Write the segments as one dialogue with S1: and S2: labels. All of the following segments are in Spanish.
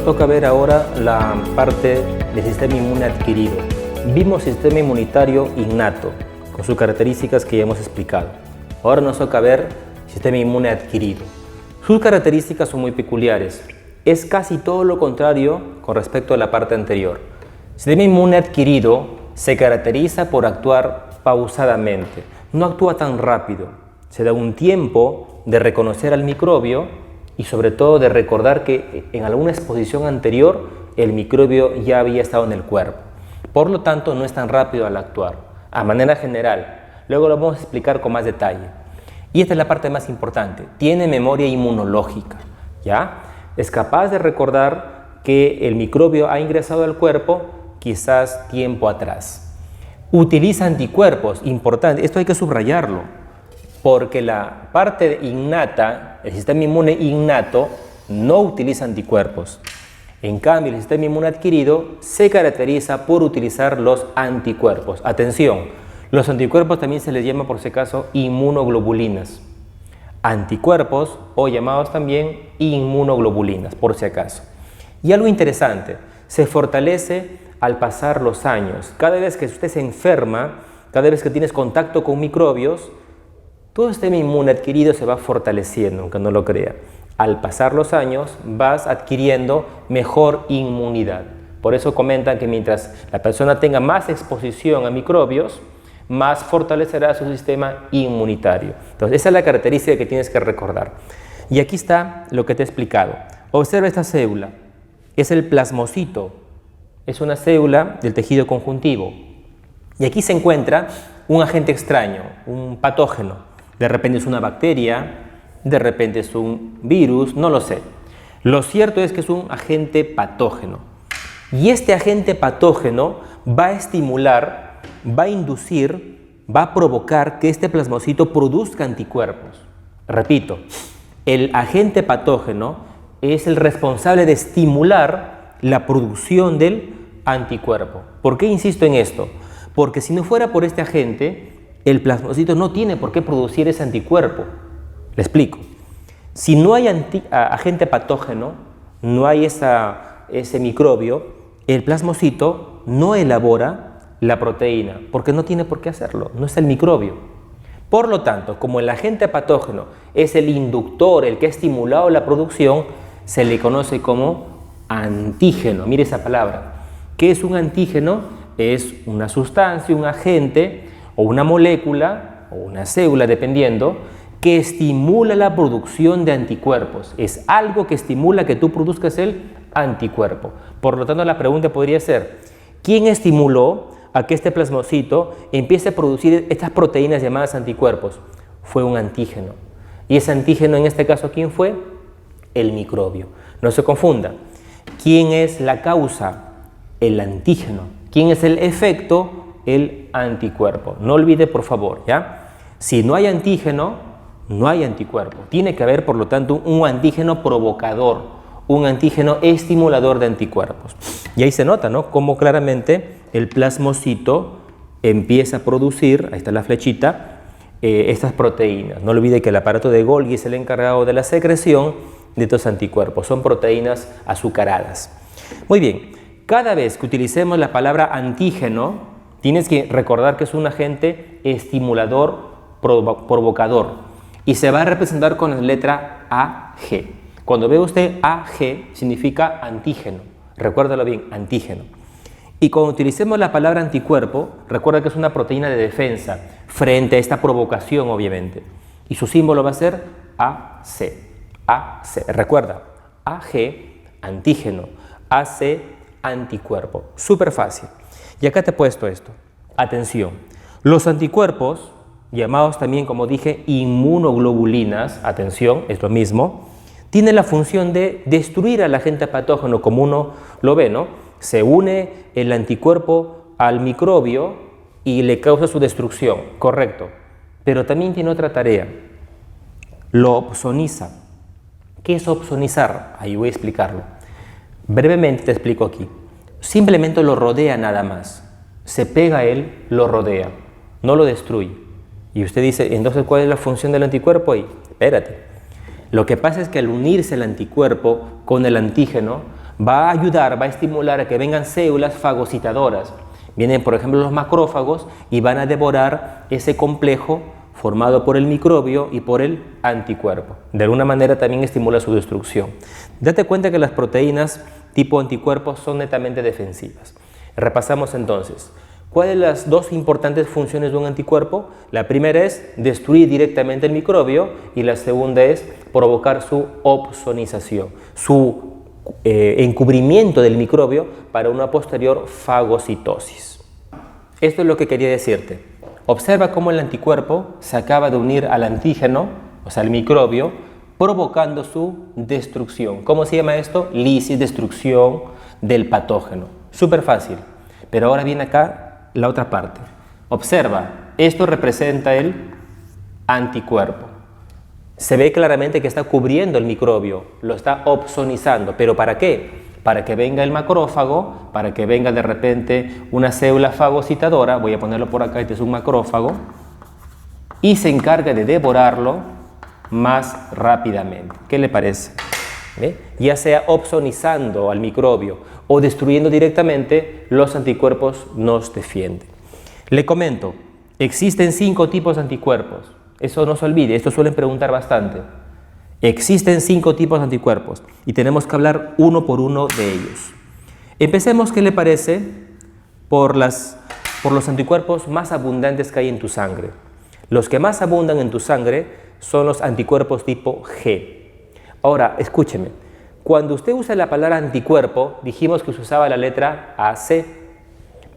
S1: toca ver ahora la parte del sistema inmune adquirido. Vimos sistema inmunitario innato, con sus características que ya hemos explicado. Ahora nos toca ver sistema inmune adquirido. Sus características son muy peculiares. Es casi todo lo contrario con respecto a la parte anterior. El sistema inmune adquirido se caracteriza por actuar pausadamente. No actúa tan rápido. Se da un tiempo de reconocer al microbio y sobre todo de recordar que en alguna exposición anterior el microbio ya había estado en el cuerpo. Por lo tanto, no es tan rápido al actuar, a manera general. Luego lo vamos a explicar con más detalle. Y esta es la parte más importante. Tiene memoria inmunológica, ¿ya? Es capaz de recordar que el microbio ha ingresado al cuerpo quizás tiempo atrás. Utiliza anticuerpos, importante, esto hay que subrayarlo, porque la parte innata, el sistema inmune innato, no utiliza anticuerpos. En cambio, el sistema inmune adquirido se caracteriza por utilizar los anticuerpos. Atención, los anticuerpos también se les llama, por si acaso, inmunoglobulinas. Anticuerpos, o llamados también inmunoglobulinas, por si acaso. Y algo interesante, se fortalece al pasar los años. Cada vez que usted se enferma, cada vez que tienes contacto con microbios, todo el sistema inmune adquirido se va fortaleciendo, aunque no lo crea. Al pasar los años vas adquiriendo mejor inmunidad. Por eso comentan que mientras la persona tenga más exposición a microbios, más fortalecerá su sistema inmunitario. Entonces, esa es la característica que tienes que recordar. Y aquí está lo que te he explicado. Observa esta célula. Es el plasmocito. Es una célula del tejido conjuntivo. Y aquí se encuentra un agente extraño, un patógeno. De repente es una bacteria, de repente es un virus, no lo sé. Lo cierto es que es un agente patógeno. Y este agente patógeno va a estimular, va a inducir, va a provocar que este plasmocito produzca anticuerpos. Repito, el agente patógeno es el responsable de estimular la producción del anticuerpo. ¿Por qué insisto en esto? Porque si no fuera por este agente, el plasmocito no tiene por qué producir ese anticuerpo. Le explico. Si no hay agente patógeno, no hay ese microbio, el plasmocito no elabora la proteína, porque no tiene por qué hacerlo, no es el microbio. Por lo tanto, como el agente patógeno es el inductor, el que ha estimulado la producción, se le conoce como antígeno. Mire esa palabra. ¿Qué es un antígeno? Es una sustancia, un agente o una molécula o una célula, dependiendo, que estimula la producción de anticuerpos. Es algo que estimula que tú produzcas el anticuerpo. Por lo tanto, la pregunta podría ser, ¿quién estimuló a que este plasmocito empiece a producir estas proteínas llamadas anticuerpos? Fue un antígeno. Y ese antígeno, en este caso, ¿quién fue? El microbio. No se confunda. ¿Quién es la causa? El antígeno. ¿Quién es el efecto? El anticuerpo. No olvide, por favor, ¿ya? Si no hay antígeno, no hay anticuerpo. Tiene que haber, por lo tanto, un antígeno provocador, un antígeno estimulador de anticuerpos. Y ahí se nota, ¿no?, cómo claramente el plasmocito empieza a producir, ahí está la flechita, estas proteínas. No olvide que el aparato de Golgi es el encargado de la secreción de estos anticuerpos. Son proteínas azucaradas. Muy bien, cada vez que utilicemos la palabra antígeno, tienes que recordar que es un agente estimulador, provocador, y se va a representar con la letra AG. Cuando ve usted AG, significa antígeno. Recuérdalo bien, antígeno. Y cuando utilicemos la palabra anticuerpo, recuerda que es una proteína de defensa frente a esta provocación, obviamente. Y su símbolo va a ser AC. AC. Recuerda, AG, antígeno, AC, anticuerpo. Súper fácil. Y acá te he puesto esto. Atención, los anticuerpos, llamados también, como dije, inmunoglobulinas, atención, es lo mismo, tienen la función de destruir al agente patógeno, como uno lo ve, ¿no? Se une el anticuerpo al microbio y le causa su destrucción, correcto. Pero también tiene otra tarea, lo opsoniza. ¿Qué es opsonizar? Ahí voy a explicarlo. Brevemente te explico aquí. Simplemente lo rodea nada más. Se pega a él, lo rodea, no lo destruye. Y usted dice, entonces, ¿cuál es la función del anticuerpo ahí? Espérate. Lo que pasa es que al unirse el anticuerpo con el antígeno, va a ayudar, va a estimular a que vengan células fagocitadoras. Vienen, por ejemplo, los macrófagos y van a devorar ese complejo formado por el microbio y por el anticuerpo. De alguna manera también estimula su destrucción. Date cuenta que las proteínas tipo anticuerpos son netamente defensivas. Repasamos entonces. ¿Cuáles son las dos importantes funciones de un anticuerpo? La primera es destruir directamente el microbio y la segunda es provocar su opsonización, su encubrimiento del microbio para una posterior fagocitosis. Esto es lo que quería decirte. Observa cómo el anticuerpo se acaba de unir al antígeno, o sea, al microbio, provocando su destrucción. ¿Cómo se llama esto? Lisis, destrucción del patógeno. Súper fácil. Pero ahora viene acá la otra parte. Observa, esto representa el anticuerpo. Se ve claramente que está cubriendo el microbio, lo está opsonizando. ¿Pero para qué? Para que venga el macrófago, para que venga de repente una célula fagocitadora, voy a ponerlo por acá, este es un macrófago, y se encarga de devorarlo más rápidamente. ¿Qué le parece? Ya sea opsonizando al microbio o destruyendo directamente, los anticuerpos nos defienden. Le comento, existen 5 tipos de anticuerpos. Eso no se olvide, esto suelen preguntar bastante. Existen 5 tipos de anticuerpos y tenemos que hablar uno por uno de ellos. Empecemos, ¿qué le parece? Por los anticuerpos más abundantes que hay en tu sangre. Los que más abundan en tu sangre son los anticuerpos tipo G. Ahora, escúcheme, cuando usted usa la palabra anticuerpo, dijimos que se usaba la letra AC,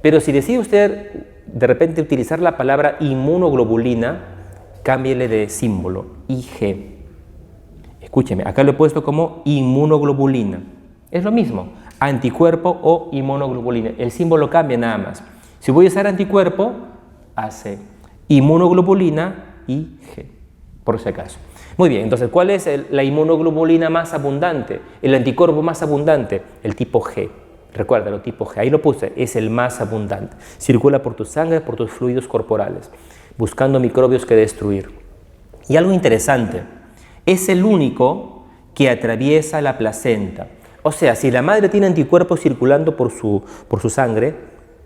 S1: pero si decide usted de repente utilizar la palabra inmunoglobulina, cámbiele de símbolo, IG. Escúcheme, acá lo he puesto como inmunoglobulina. Es lo mismo, anticuerpo o inmunoglobulina. El símbolo cambia nada más. Si voy a usar anticuerpo, AC. Inmunoglobulina, IG, por si acaso. Muy bien, entonces, ¿cuál es la inmunoglobulina más abundante? El anticuerpo más abundante, el tipo G. Recuérdalo, tipo G. Ahí lo puse, es el más abundante. Circula por tu sangre, por tus fluidos corporales, buscando microbios que destruir. Y algo interesante, es el único que atraviesa la placenta. O sea, si la madre tiene anticuerpos circulando por su sangre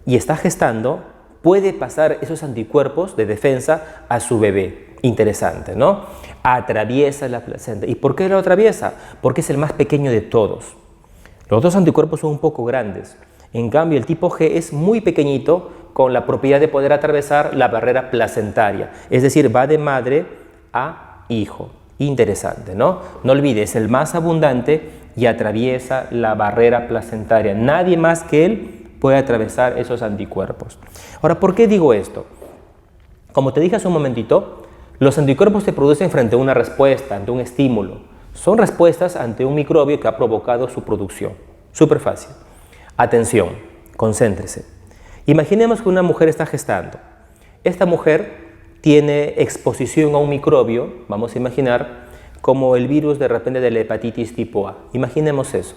S1: y está gestando, puede pasar esos anticuerpos de defensa a su bebé. Interesante, ¿no? Atraviesa la placenta. ¿Y por qué lo atraviesa? Porque es el más pequeño de todos. Los otros anticuerpos son un poco grandes. En cambio, el tipo G es muy pequeñito, con la propiedad de poder atravesar la barrera placentaria. Es decir, va de madre a hijo. Interesante, ¿no? No olvides, es el más abundante y atraviesa la barrera placentaria. Nadie más que él puede atravesar esos anticuerpos. Ahora, ¿por qué digo esto? Como te dije hace un momentito, los anticuerpos se producen frente a una respuesta, ante un estímulo. Son respuestas ante un microbio que ha provocado su producción. Súper fácil. Atención, concéntrese. Imaginemos que una mujer está gestando. Esta mujer tiene exposición a un microbio, vamos a imaginar, como el virus de repente de la hepatitis tipo A. Imaginemos eso.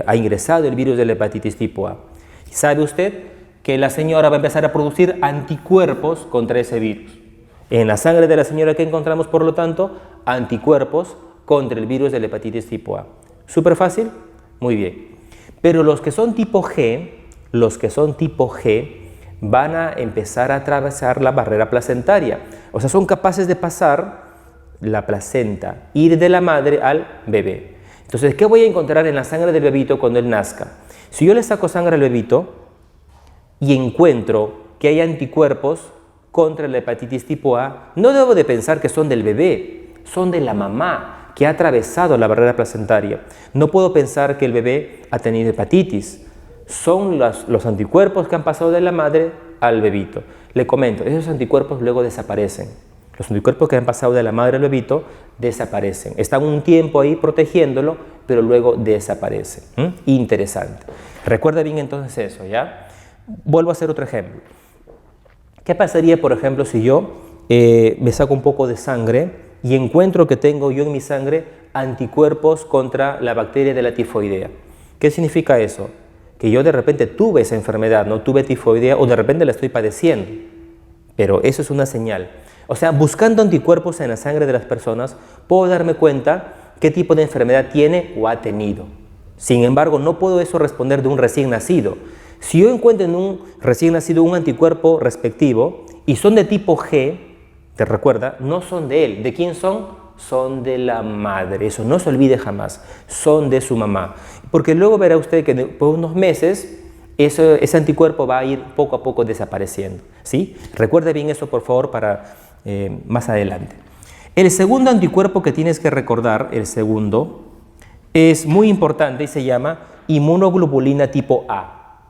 S1: Ha ingresado el virus de la hepatitis tipo A. ¿Sabe usted que la señora va a empezar a producir anticuerpos contra ese virus? En la sangre de la señora que encontramos, por lo tanto, anticuerpos contra el virus de la hepatitis tipo A. ¿Súper fácil? Muy bien. Pero los que son tipo G, van a empezar a atravesar la barrera placentaria. O sea, son capaces de pasar la placenta, ir de la madre al bebé. Entonces, ¿qué voy a encontrar en la sangre del bebito cuando él nazca? Si yo le saco sangre al bebito y encuentro que hay anticuerpos contra la hepatitis tipo A, no debo de pensar que son del bebé, son de la mamá que ha atravesado la barrera placentaria. No puedo pensar que el bebé ha tenido hepatitis. Son los anticuerpos que han pasado de la madre al bebito. Le comento, esos anticuerpos luego desaparecen. Los anticuerpos que han pasado de la madre al bebito desaparecen. Están un tiempo ahí protegiéndolo, pero luego desaparecen. Interesante. Recuerda bien entonces eso, ¿ya? Vuelvo a hacer otro ejemplo. ¿Qué pasaría, por ejemplo, si yo me saco un poco de sangre y encuentro que tengo yo en mi sangre anticuerpos contra la bacteria de la tifoidea? ¿Qué significa eso? Que yo de repente tuve esa enfermedad, no tuve tifoidea o de repente la estoy padeciendo. Pero eso es una señal. O sea, buscando anticuerpos en la sangre de las personas, puedo darme cuenta qué tipo de enfermedad tiene o ha tenido. Sin embargo, no puedo eso responder de un recién nacido. Si yo encuentro en un recién nacido un anticuerpo respectivo y son de tipo G, ¿te recuerda? No son de él. ¿De quién son? Son de la madre. Eso no se olvide jamás. Son de su mamá. Porque luego verá usted que por unos meses ese anticuerpo va a ir poco a poco desapareciendo. ¿Sí? Recuerde bien eso, por favor, para más adelante. El segundo anticuerpo que tienes que recordar, el segundo, es muy importante y se llama inmunoglobulina tipo A.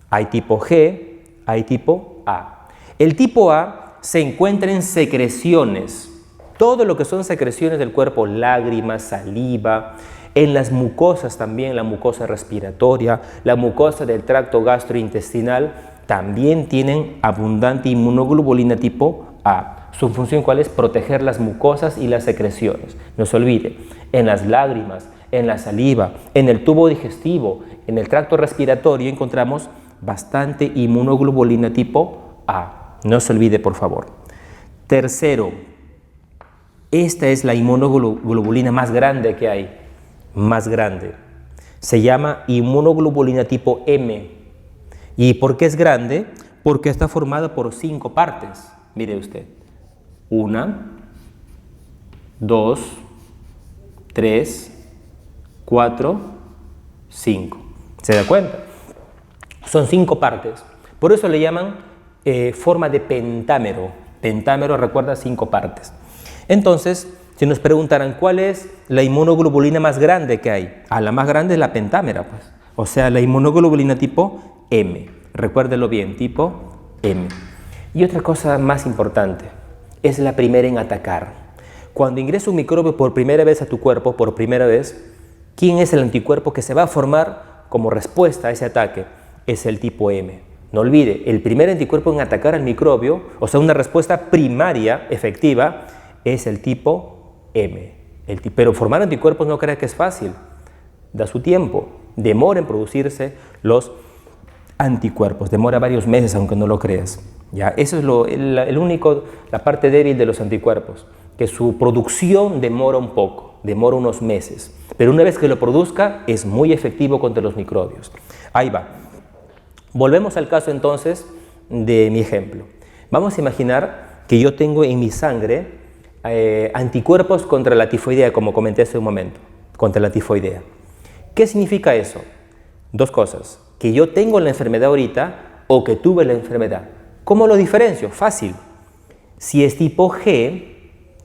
S1: Hay tipo G, hay tipo A. El tipo A se encuentra en secreciones. Todo lo que son secreciones del cuerpo, lágrimas, saliva, en las mucosas también, la mucosa respiratoria, la mucosa del tracto gastrointestinal, también tienen abundante inmunoglobulina tipo A. Su función, ¿cuál es? Proteger las mucosas y las secreciones. No se olvide, en las lágrimas, en la saliva, en el tubo digestivo, en el tracto respiratorio encontramos bastante inmunoglobulina tipo A. No se olvide, por favor. Tercero, esta es la inmunoglobulina más grande que hay. Más grande. Se llama inmunoglobulina tipo M. ¿Y por qué es grande? Porque está formada por 5 partes. Mire usted. 1, 2, 3, 4, 5. ¿Se da cuenta? Son 5 partes. Por eso le llaman forma de pentámero. Pentámero recuerda 5 partes. Entonces, si nos preguntaran cuál es la inmunoglobulina más grande que hay, la más grande es la pentámera, pues. O sea, la inmunoglobulina tipo M. Recuérdelo bien, tipo M. Y otra cosa más importante, es la primera en atacar. Cuando ingresa un microbio por primera vez a tu cuerpo, por primera vez, ¿quién es el anticuerpo que se va a formar como respuesta a ese ataque? Es el tipo M. No olvide, el primer anticuerpo en atacar al microbio, o sea, una respuesta primaria efectiva, es el tipo M. Pero formar anticuerpos no crea que es fácil. Da su tiempo. Demora en producirse los anticuerpos. Demora varios meses, aunque no lo creas. ¿Ya? Eso es la parte débil de los anticuerpos, que su producción demora un poco, demora unos meses. Pero una vez que lo produzca, es muy efectivo contra los microbios. Ahí va. Volvemos al caso entonces de mi ejemplo. Vamos a imaginar que yo tengo en mi sangre anticuerpos contra la tifoidea, como comenté hace un momento, contra la tifoidea. ¿Qué significa eso? 2 cosas, que yo tengo la enfermedad ahorita o que tuve la enfermedad. ¿Cómo lo diferencio? Fácil. Si es tipo G,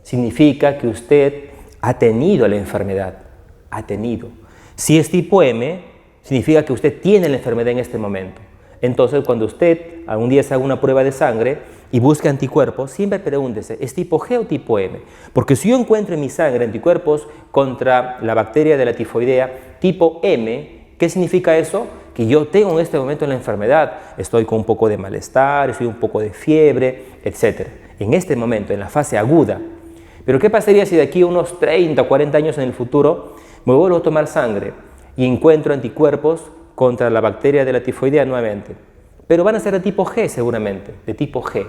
S1: significa que usted ha tenido la enfermedad, ha tenido. Si es tipo M, significa que usted tiene la enfermedad en este momento. Entonces, cuando usted algún día se haga una prueba de sangre y busque anticuerpos, siempre pregúntese, ¿es tipo G o tipo M? Porque si yo encuentro en mi sangre anticuerpos contra la bacteria de la tifoidea tipo M, ¿qué significa eso? Que yo tengo en este momento la enfermedad, estoy con un poco de malestar, estoy un poco de fiebre, etc. En este momento, en la fase aguda. Pero ¿qué pasaría si de aquí a unos 30 o 40 años en el futuro me vuelvo a tomar sangre y encuentro anticuerpos contra la bacteria de la tifoidea nuevamente? Pero van a ser de tipo G seguramente, de tipo G,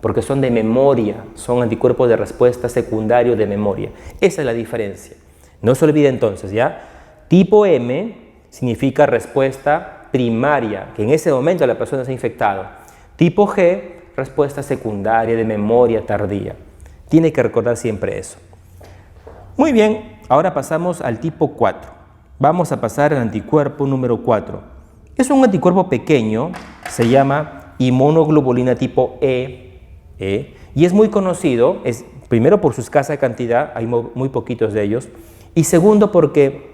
S1: porque son de memoria, son anticuerpos de respuesta secundario de memoria. Esa es la diferencia. No se olvide entonces, ¿ya? Tipo M significa respuesta primaria, que en ese momento la persona se ha infectado. Tipo G, respuesta secundaria de memoria tardía. Tiene que recordar siempre eso. Muy bien, ahora pasamos al tipo 4. Vamos a pasar al anticuerpo número 4. Es un anticuerpo pequeño, se llama inmunoglobulina tipo E, y es muy conocido, primero por su escasa cantidad, hay muy poquitos de ellos, y segundo porque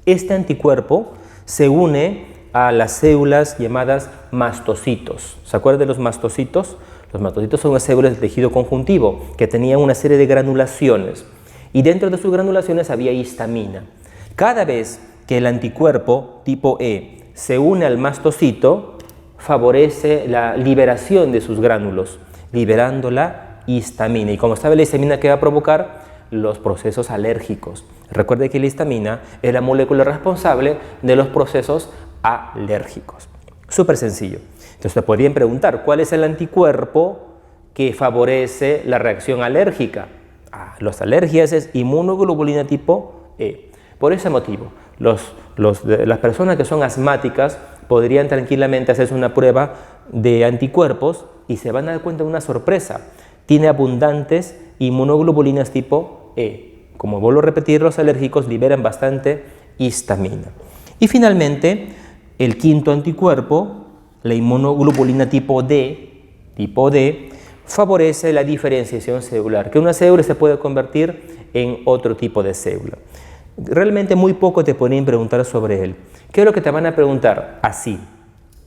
S1: este anticuerpo se une a las células llamadas mastocitos. ¿Se acuerdan de los mastocitos? Los mastocitos son unas células del tejido conjuntivo que tenían una serie de granulaciones, y dentro de sus granulaciones había histamina. Cada vez que el anticuerpo tipo E se une al mastocito, favorece la liberación de sus gránulos, liberando la histamina. Y como sabe la histamina, ¿qué va a provocar? Los procesos alérgicos. Recuerde que la histamina es la molécula responsable de los procesos alérgicos. Súper sencillo. Entonces te podrían preguntar, ¿cuál es el anticuerpo que favorece la reacción alérgica? Las alergias es inmunoglobulina tipo E. Por ese motivo, Las personas que son asmáticas podrían tranquilamente hacerse una prueba de anticuerpos y se van a dar cuenta de una sorpresa. Tiene abundantes inmunoglobulinas tipo E. Como vuelvo a repetir, los alérgicos liberan bastante histamina. Y finalmente, el quinto anticuerpo, la inmunoglobulina tipo D, favorece la diferenciación celular, que una célula se puede convertir en otro tipo de célula. Realmente muy poco te pueden preguntar sobre él. ¿Qué es lo que te van a preguntar? Así.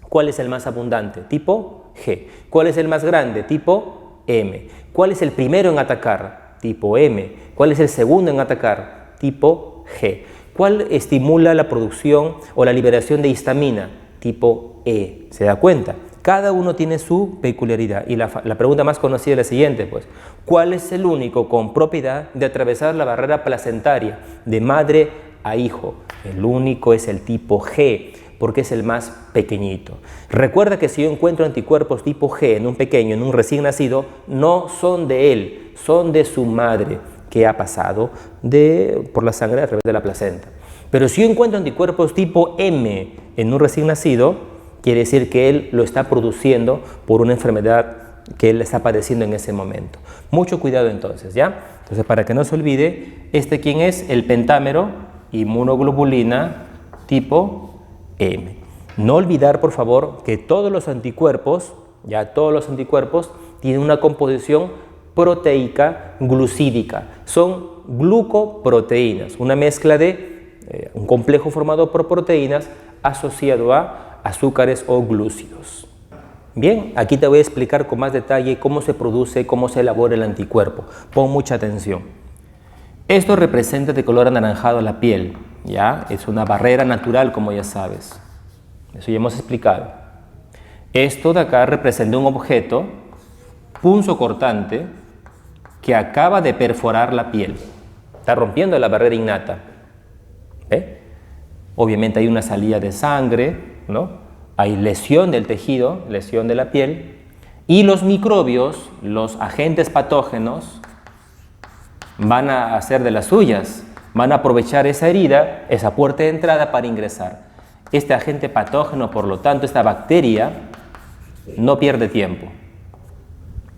S1: ¿Cuál es el más abundante? Tipo G. ¿Cuál es el más grande? Tipo M. ¿Cuál es el primero en atacar? Tipo M. ¿Cuál es el segundo en atacar? Tipo G. ¿Cuál estimula la producción o la liberación de histamina? Tipo E. ¿Se da cuenta? Cada uno tiene su peculiaridad. Y la pregunta más conocida es la siguiente, pues. ¿Cuál es el único con propiedad de atravesar la barrera placentaria de madre a hijo? El único es el tipo G, porque es el más pequeño. Recuerda que si yo encuentro anticuerpos tipo G en un pequeño, en un recién nacido, no son de él, son de su madre, que ha pasado por la sangre a través de la placenta. Pero si yo encuentro anticuerpos tipo M en un recién nacido, quiere decir que él lo está produciendo por una enfermedad que él está padeciendo en ese momento. Mucho cuidado entonces, ¿ya? Entonces, para que no se olvide, ¿quién es? El pentámero, inmunoglobulina tipo M. No olvidar, por favor, que todos los anticuerpos, tienen una composición proteica glucídica. Son glucoproteínas, una mezcla de un complejo formado por proteínas asociado a azúcares o glúcidos. Bien, aquí te voy a explicar con más detalle cómo se produce, cómo se elabora el anticuerpo. Pon mucha atención. Esto representa de color anaranjado la piel, ¿ya? Es una barrera natural, como ya sabes. Eso ya hemos explicado. Esto de acá representa un objeto punzocortante que acaba de perforar la piel. Está rompiendo la barrera innata. ¿Ve? Obviamente hay una salida de sangre, ¿no? Hay lesión del tejido, lesión de la piel, y los microbios, los agentes patógenos, van a hacer de las suyas, van a aprovechar esa herida, esa puerta de entrada para ingresar. Este agente patógeno, por lo tanto, esta bacteria, no pierde tiempo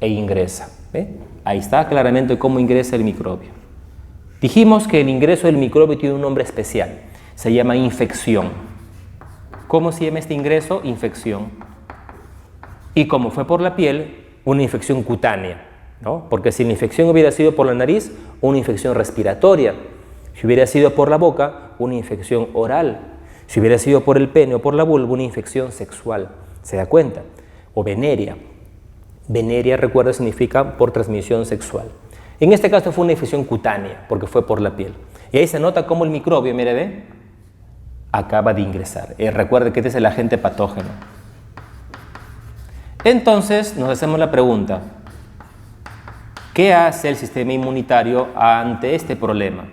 S1: e ingresa. ¿Ve? Ahí está claramente cómo ingresa el microbio. Dijimos que el ingreso del microbio tiene un nombre especial, se llama infección. ¿Cómo se llama este ingreso? Infección. Y como fue por la piel, una infección cutánea, ¿no? Porque si la infección hubiera sido por la nariz, una infección respiratoria. Si hubiera sido por la boca, una infección oral. Si hubiera sido por el pene o por la vulva, una infección sexual. ¿Se da cuenta? O venérea. Venérea, recuerda, significa por transmisión sexual. En este caso fue una infección cutánea, porque fue por la piel. Y ahí se nota cómo el microbio, mire, ve, acaba de ingresar. Recuerde que este es el agente patógeno. Entonces nos hacemos la pregunta, ¿qué hace el sistema inmunitario ante este problema?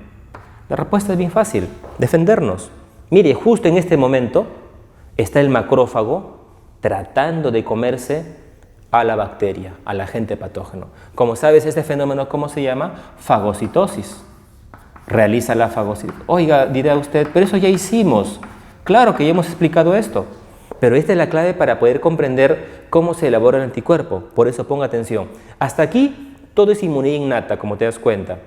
S1: La respuesta es bien fácil, defendernos. Mire, justo en este momento está el macrófago tratando de comerse a la bacteria, al agente patógeno. Como sabes, este fenómeno, ¿cómo se llama? Fagocitosis. Realiza la fagocitosis. Oiga, dirá usted, pero eso ya hicimos. Claro que ya hemos explicado esto, pero esta es la clave para poder comprender cómo se elabora el anticuerpo. Por eso ponga atención. Hasta aquí todo es inmunidad innata, como te das cuenta.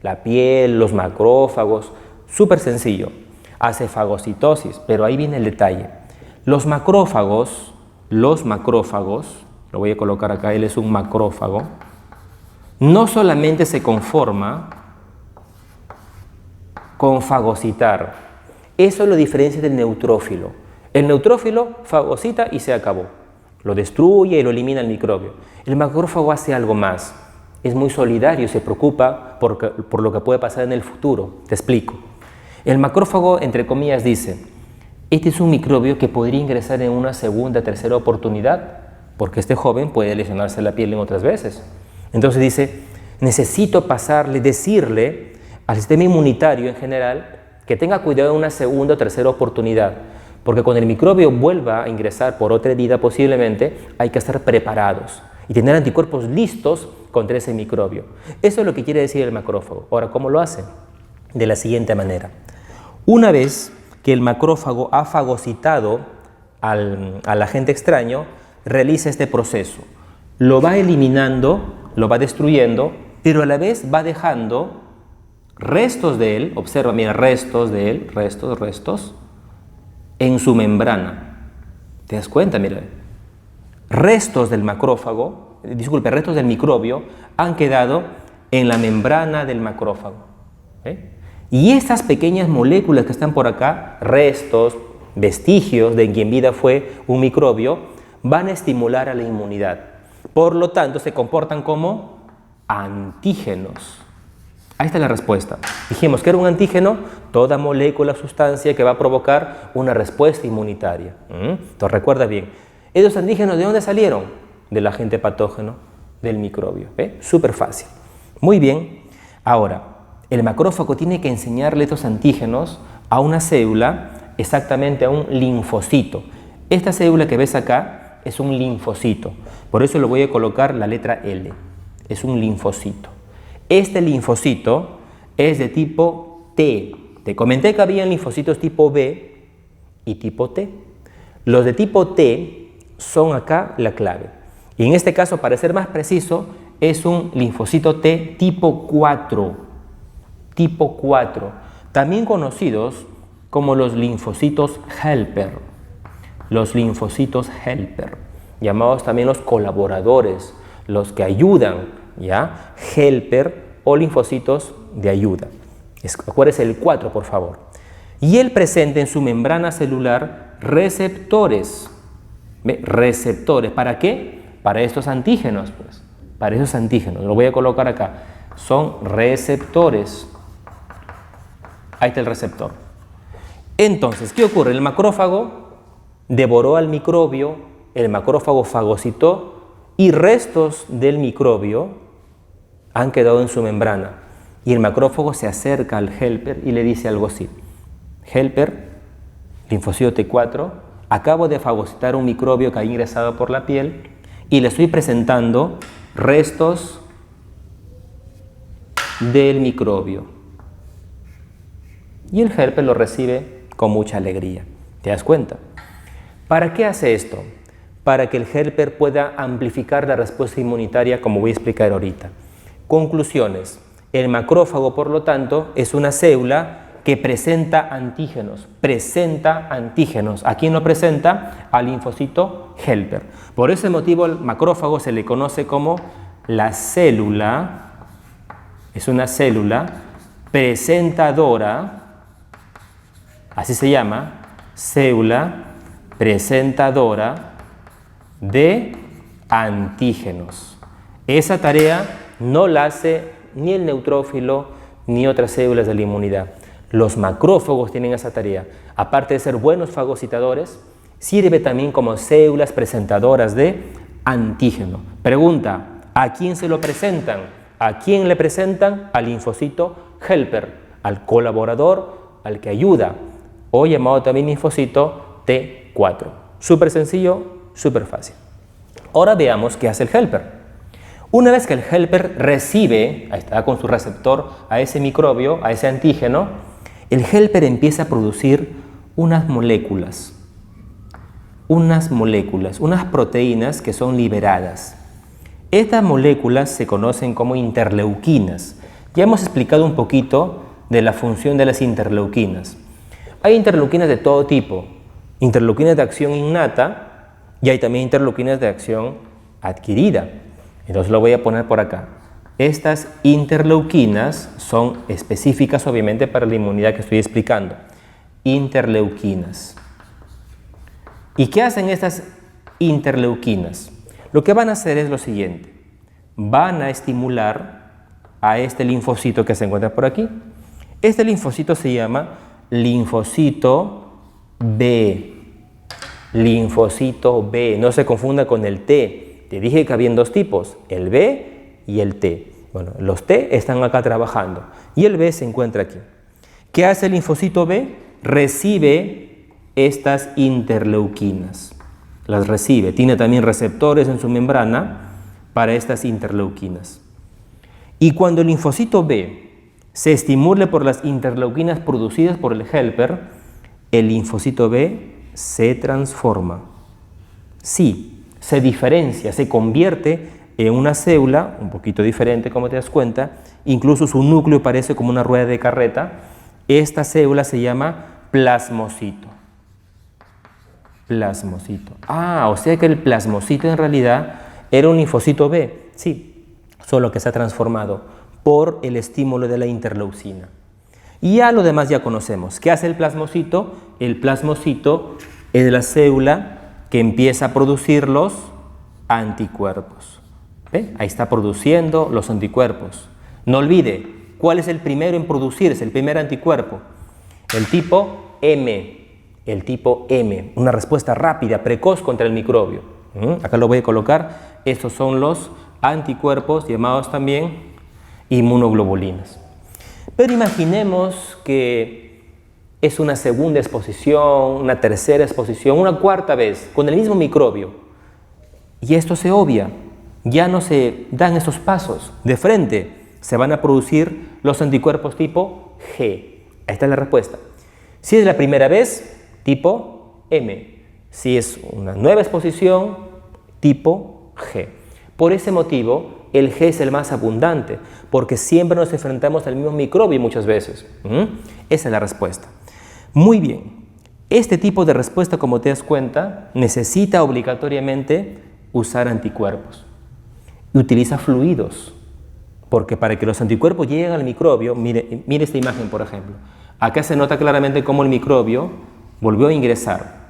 S1: La piel, los macrófagos, súper sencillo. Hace fagocitosis, pero ahí viene el detalle. Los macrófagos, lo voy a colocar acá, él es un macrófago, no solamente se conforma con fagocitar. Eso lo diferencia del neutrófilo. El neutrófilo fagocita y se acabó. Lo destruye y lo elimina el microbio. El macrófago hace algo más. Es muy solidario y se preocupa por lo que puede pasar en el futuro. Te explico. El macrófago, entre comillas, dice, este es un microbio que podría ingresar en una segunda, tercera oportunidad, porque este joven puede lesionarse la piel en otras veces. Entonces dice, necesito decirle al sistema inmunitario en general que tenga cuidado en una segunda o tercera oportunidad, porque cuando el microbio vuelva a ingresar por otra herida posiblemente, hay que estar preparados y tener anticuerpos listos contra ese microbio. Eso es lo que quiere decir el macrófago. Ahora, ¿cómo lo hace? De la siguiente manera. Una vez que el macrófago ha fagocitado al agente extraño, realiza este proceso. Lo va eliminando, lo va destruyendo, pero a la vez va dejando restos de él, observa, mira, restos de él, restos, en su membrana. ¿Te das cuenta? Mira, restos del macrófago, restos del microbio han quedado en la membrana del macrófago. Y estas pequeñas moléculas que están por acá, restos, vestigios de que en vida fue un microbio, van a estimular a la inmunidad. Por lo tanto, se comportan como antígenos. Ahí está la respuesta. Dijimos que era un antígeno, toda molécula, sustancia que va a provocar una respuesta inmunitaria. Entonces recuerda bien, ¿esos antígenos de dónde salieron? Del agente patógeno, del microbio. Súper fácil. Muy bien. Ahora, el macrófago tiene que enseñarle estos antígenos a una célula, exactamente a un linfocito. Esta célula que ves acá es un linfocito. Por eso le voy a colocar la letra L. Es un linfocito. Este linfocito es de tipo T. Te comenté que había linfocitos tipo B y tipo T. Los de tipo T son acá la clave. Y en este caso, para ser más preciso, es un linfocito T tipo 4. Tipo 4. También conocidos como los linfocitos helper. Los linfocitos helper. Llamados también los colaboradores, los que ayudan. ¿Ya? Helper o linfocitos de ayuda. Acuérdese el 4, por favor. Y él presenta en su membrana celular receptores. Receptores. ¿Para qué? Para estos antígenos, pues. Para esos antígenos. Lo voy a colocar acá. Son receptores. Ahí está el receptor. Entonces, ¿qué ocurre? El macrófago devoró al microbio, el macrófago fagocitó y restos del microbio han quedado en su membrana. Y el macrófago se acerca al helper y le dice algo así. Helper, linfocito T4, acabo de fagocitar un microbio que ha ingresado por la piel y le estoy presentando restos del microbio. Y el helper lo recibe con mucha alegría. ¿Te das cuenta? ¿Para qué hace esto? Para que el helper pueda amplificar la respuesta inmunitaria, como voy a explicar ahorita. Conclusiones. El macrófago, por lo tanto, es una célula que presenta antígenos. Presenta antígenos. ¿A quién lo presenta? Al linfocito helper. Por ese motivo, el macrófago se le conoce como la célula. Es una célula presentadora. Así se llama. Célula presentadora de antígenos. Esa tarea no la hace ni el neutrófilo ni otras células de la inmunidad. Los macrófagos tienen esa tarea. Aparte de ser buenos fagocitadores, sirve también como células presentadoras de antígeno. Pregunta, ¿a quién se lo presentan? ¿A quién le presentan? Al linfocito helper, al colaborador, al que ayuda, o llamado también linfocito T4. Súper sencillo, súper fácil. Ahora veamos qué hace el helper. Una vez que el helper recibe, ahí está con su receptor, a ese microbio, a ese antígeno, el helper empieza a producir unas moléculas, unas proteínas que son liberadas. Estas moléculas se conocen como interleuquinas. Ya hemos explicado un poquito de la función de las interleuquinas. Hay interleuquinas de todo tipo, interleuquinas de acción innata y hay también interleuquinas de acción adquirida. Entonces lo voy a poner por acá. Estas interleuquinas son específicas obviamente para la inmunidad que estoy explicando. Interleuquinas. ¿Y qué hacen estas interleuquinas? Lo que van a hacer es lo siguiente. Van a estimular a este linfocito que se encuentra por aquí. Este linfocito se llama linfocito B. Linfocito B. No se confunda con el T. Te dije que habían dos tipos, el B y el T. Bueno, los T están acá trabajando y el B se encuentra aquí. ¿Qué hace el linfocito B? Recibe estas interleuquinas. Las recibe. Tiene también receptores en su membrana para estas interleuquinas. Y cuando el linfocito B se estimule por las interleuquinas producidas por el helper, el linfocito B se transforma. Sí, se diferencia, se convierte en una célula un poquito diferente, como te das cuenta, incluso su núcleo parece como una rueda de carreta. Esta célula se llama plasmocito. Plasmocito. Ah, o sea que el plasmocito en realidad era un linfocito B, sí, solo que se ha transformado por el estímulo de la interleucina. Y ya lo demás ya conocemos. ¿Qué hace el plasmocito? El plasmocito es la célula que empieza a producir los anticuerpos. ¿Ve? Ahí está produciendo los anticuerpos. No olvide, ¿cuál es el primero en producirse, el primer anticuerpo? El tipo M. El tipo M, una respuesta rápida, precoz contra el microbio. Acá lo voy a colocar. Estos son los anticuerpos llamados también inmunoglobulinas. Pero imaginemos que es una segunda exposición, una tercera exposición, una cuarta vez con el mismo microbio. Y esto se obvia, ya no se dan estos pasos. De frente se van a producir los anticuerpos tipo G. Ahí está la respuesta. Si es la primera vez, tipo M. Si es una nueva exposición, tipo G. Por ese motivo, el G es el más abundante, porque siempre nos enfrentamos al mismo microbio muchas veces. Esa es la respuesta. Muy bien. Este tipo de respuesta, como te das cuenta, necesita obligatoriamente usar anticuerpos. Y utiliza fluidos, porque para que los anticuerpos lleguen al microbio, mire esta imagen, por ejemplo. Acá se nota claramente cómo el microbio volvió a ingresar.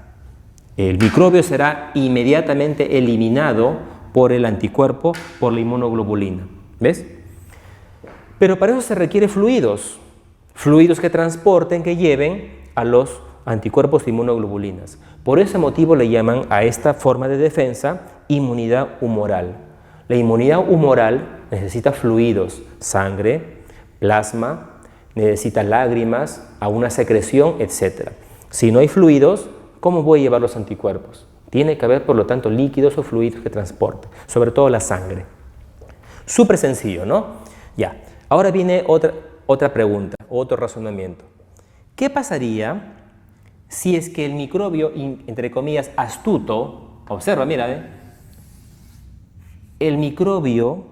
S1: El microbio será inmediatamente eliminado por el anticuerpo, por la inmunoglobulina. ¿Ves? Pero para eso se requiere fluidos. Fluidos que transporten, que lleven a los anticuerpos de inmunoglobulinas. Por ese motivo le llaman a esta forma de defensa inmunidad humoral. La inmunidad humoral necesita fluidos, sangre, plasma, necesita lágrimas, alguna secreción, etc. Si no hay fluidos, ¿cómo voy a llevar los anticuerpos? Tiene que haber, por lo tanto, líquidos o fluidos que transporten, sobre todo la sangre. Súper sencillo, ¿no? Ya. Ahora viene otra pregunta, otro razonamiento. ¿Qué pasaría si es que el microbio, entre comillas, astuto, observa, mira, el microbio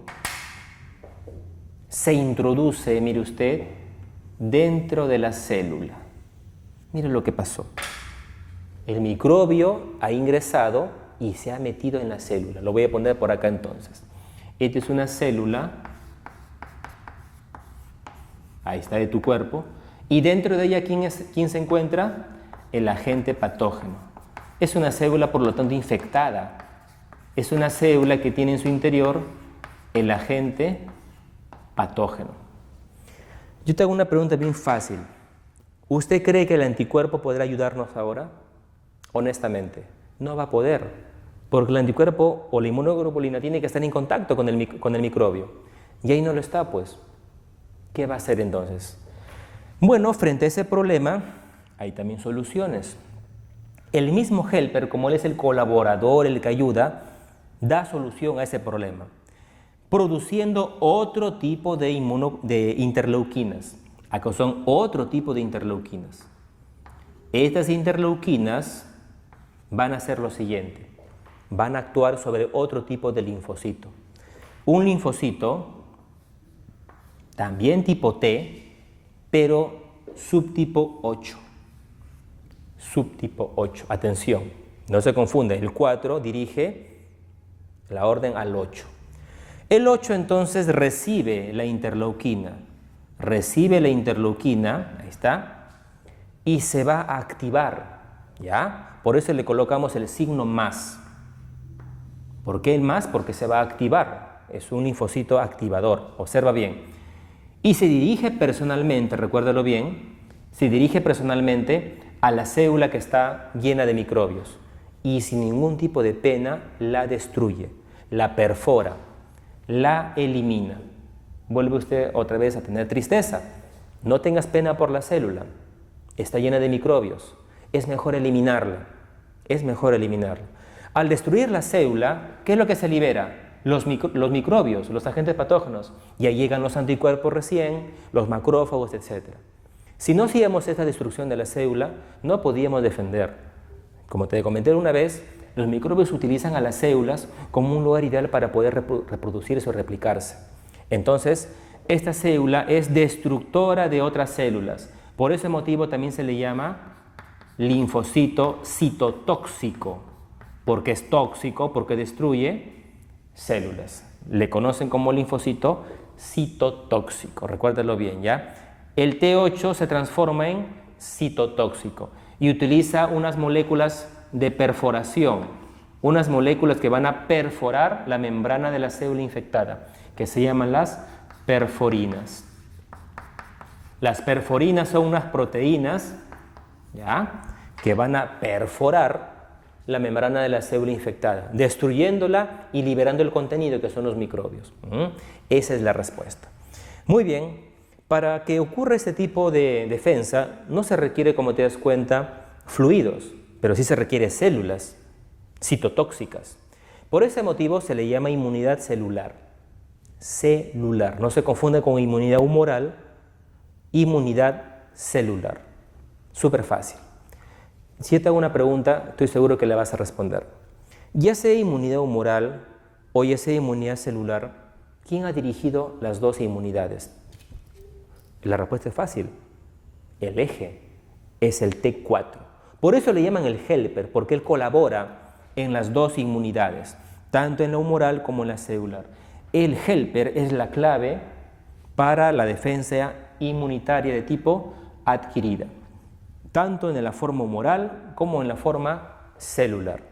S1: se introduce, mire usted, dentro de la célula? Mire lo que pasó. El microbio ha ingresado y se ha metido en la célula. Lo voy a poner por acá entonces. Esta es una célula, ahí está, de tu cuerpo, y dentro de ella, ¿quién se encuentra? El agente patógeno. Es una célula, por lo tanto, infectada. Es una célula que tiene en su interior el agente patógeno. Yo te hago una pregunta bien fácil. ¿Usted cree que el anticuerpo podrá ayudarnos ahora? Honestamente, no va a poder, porque el anticuerpo o la inmunoglobulina tiene que estar en contacto con el microbio. Y ahí no lo está, pues. ¿Qué va a hacer entonces? Bueno, frente a ese problema, hay también soluciones. El mismo helper, como él es el colaborador, el que ayuda, da solución a ese problema, produciendo otro tipo de interleuquinas. Acá son otro tipo de interleuquinas. Estas interleuquinas van a hacer lo siguiente. Van a actuar sobre otro tipo de linfocito. Un linfocito, también tipo T, pero subtipo 8. Subtipo 8. Atención, no se confunde. El 4 dirige la orden al 8. El 8 entonces recibe la interleuquina. Ahí está, y se va a activar, ¿ya? Por eso le colocamos el signo más. ¿Por qué el más? Porque se va a activar. Es un linfocito activador. Observa bien. Y se dirige personalmente, recuérdalo bien, se dirige personalmente a la célula que está llena de microbios y sin ningún tipo de pena la destruye, la perfora, la elimina. Vuelve usted otra vez a tener tristeza. No tengas pena por la célula. Está llena de microbios. Es mejor eliminarla. Al destruir la célula, ¿qué es lo que se libera? los microbios, los agentes patógenos. Y ahí llegan los anticuerpos recién, los macrófagos, etc. Si no hacíamos esta destrucción de la célula, no podíamos defender. Como te comenté una vez, los microbios utilizan a las células como un lugar ideal para poder reproducirse o replicarse. Entonces, esta célula es destructora de otras células. Por ese motivo también se le llama linfocito citotóxico, porque es tóxico, porque destruye células. Le conocen como linfocito citotóxico, recuérdalo bien, ¿ya? El T8 se transforma en citotóxico y utiliza unas moléculas de perforación, unas moléculas que van a perforar la membrana de la célula infectada, que se llaman las perforinas. Las perforinas son unas proteínas, ¿ya?, que van a perforar la membrana de la célula infectada, destruyéndola y liberando el contenido que son los microbios. Esa es la respuesta. Muy bien, para que ocurra este tipo de defensa no se requiere, como te das cuenta, fluidos, pero sí se requiere células citotóxicas. Por ese motivo se le llama inmunidad celular. Celular, no se confunde con inmunidad humoral, inmunidad celular. Súper fácil. Si yo te hago una pregunta, estoy seguro que la vas a responder. Ya sea inmunidad humoral o ya sea inmunidad celular, ¿quién ha dirigido las dos inmunidades? La respuesta es fácil. El eje es el T4. Por eso le llaman el helper, porque él colabora en las dos inmunidades, tanto en la humoral como en la celular. El helper es la clave para la defensa inmunitaria de tipo adquirida, tanto en la forma humoral como en la forma celular.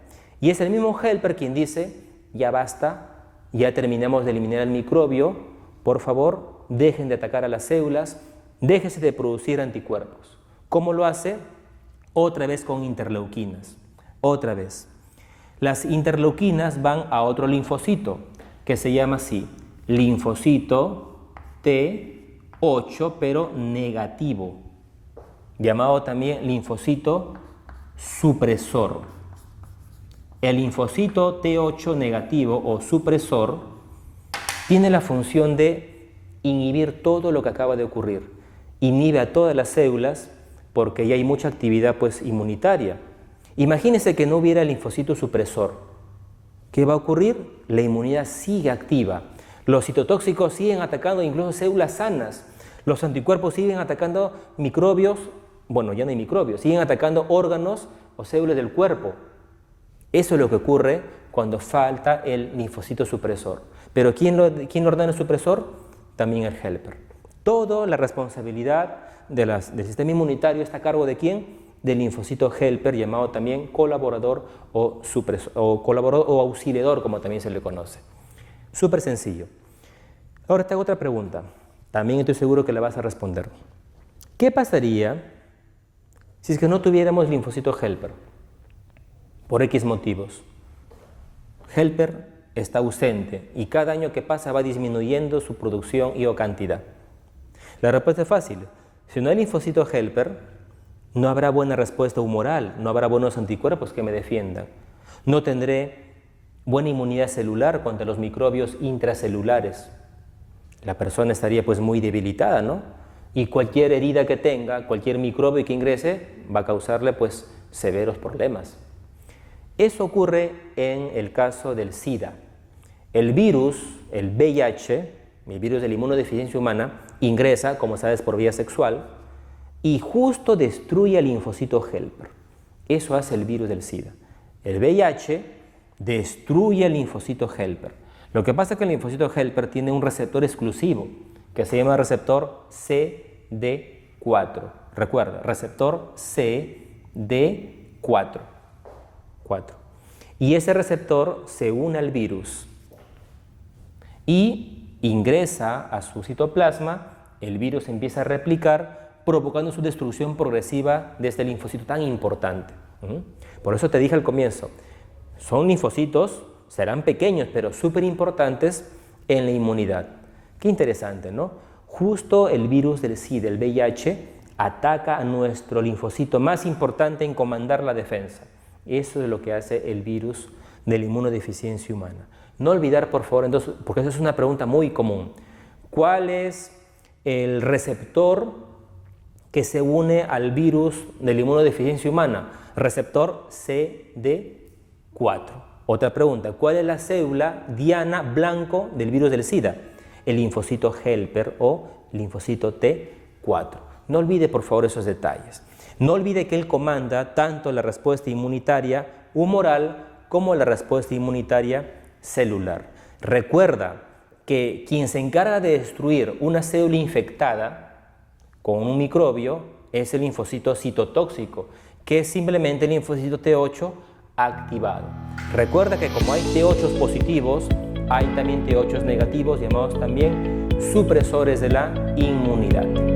S1: Y es el mismo helper quien dice, ya basta, ya terminamos de eliminar el microbio, por favor, dejen de atacar a las células, déjense de producir anticuerpos. ¿Cómo lo hace? Otra vez con interleuquinas. Otra vez. Las interleuquinas van a otro linfocito, que se llama así, linfocito T8, pero negativo, llamado también linfocito supresor. El linfocito T8 negativo o supresor tiene la función de inhibir todo lo que acaba de ocurrir. Inhibe a todas las células porque ya hay mucha actividad inmunitaria. Imagínense que no hubiera el linfocito supresor. ¿Qué va a ocurrir? La inmunidad sigue activa. Los citotóxicos siguen atacando incluso células sanas. Los anticuerpos siguen atacando microbios, bueno, ya no hay microbios, siguen atacando órganos o células del cuerpo. Eso es lo que ocurre cuando falta el linfocito supresor. Pero ¿quién lo ordena el supresor? También el helper. Toda la responsabilidad del sistema inmunitario está a cargo ¿de quién? Del linfocito helper, llamado también colaborador o colaborador o auxiliador, como también se le conoce. Súper sencillo. Ahora te hago otra pregunta. También estoy seguro que la vas a responder. ¿Qué pasaría si es que no tuviéramos linfocito helper? Por X motivos. Helper está ausente y cada año que pasa va disminuyendo su producción y o cantidad. La respuesta es fácil. Si no hay linfocito helper, no habrá buena respuesta humoral, no habrá buenos anticuerpos que me defiendan. No tendré buena inmunidad celular contra los microbios intracelulares. La persona estaría muy debilitada, ¿no? Y cualquier herida que tenga, cualquier microbio que ingrese, va a causarle severos problemas. Eso ocurre en el caso del SIDA. El virus, el VIH, el virus de la inmunodeficiencia humana, ingresa, como sabes, por vía sexual y justo destruye el linfocito helper. Eso hace el virus del SIDA. El VIH destruye el linfocito helper. Lo que pasa es que el linfocito helper tiene un receptor exclusivo que se llama receptor CD4. Recuerda, receptor CD4. Y ese receptor se une al virus y ingresa a su citoplasma, el virus empieza a replicar, provocando su destrucción progresiva de este linfocito tan importante. Por eso te dije al comienzo, son linfocitos, serán pequeños, pero súper importantes en la inmunidad. Qué interesante, ¿no? Justo el virus del SIDA, el VIH, ataca a nuestro linfocito más importante en comandar la defensa. Eso es lo que hace el virus de la inmunodeficiencia humana. No olvidar, por favor, entonces, porque esa es una pregunta muy común. ¿Cuál es el receptor que se une al virus de la inmunodeficiencia humana? Receptor CD4. Otra pregunta, ¿cuál es la célula diana blanco del virus del SIDA? El linfocito helper o linfocito T4. No olvide, por favor, esos detalles. No olvide que él comanda tanto la respuesta inmunitaria humoral como la respuesta inmunitaria celular. Recuerda que quien se encarga de destruir una célula infectada con un microbio es el linfocito citotóxico, que es simplemente el linfocito T8 activado. Recuerda que como hay T8 positivos, hay también T8 negativos, llamados también supresores de la inmunidad.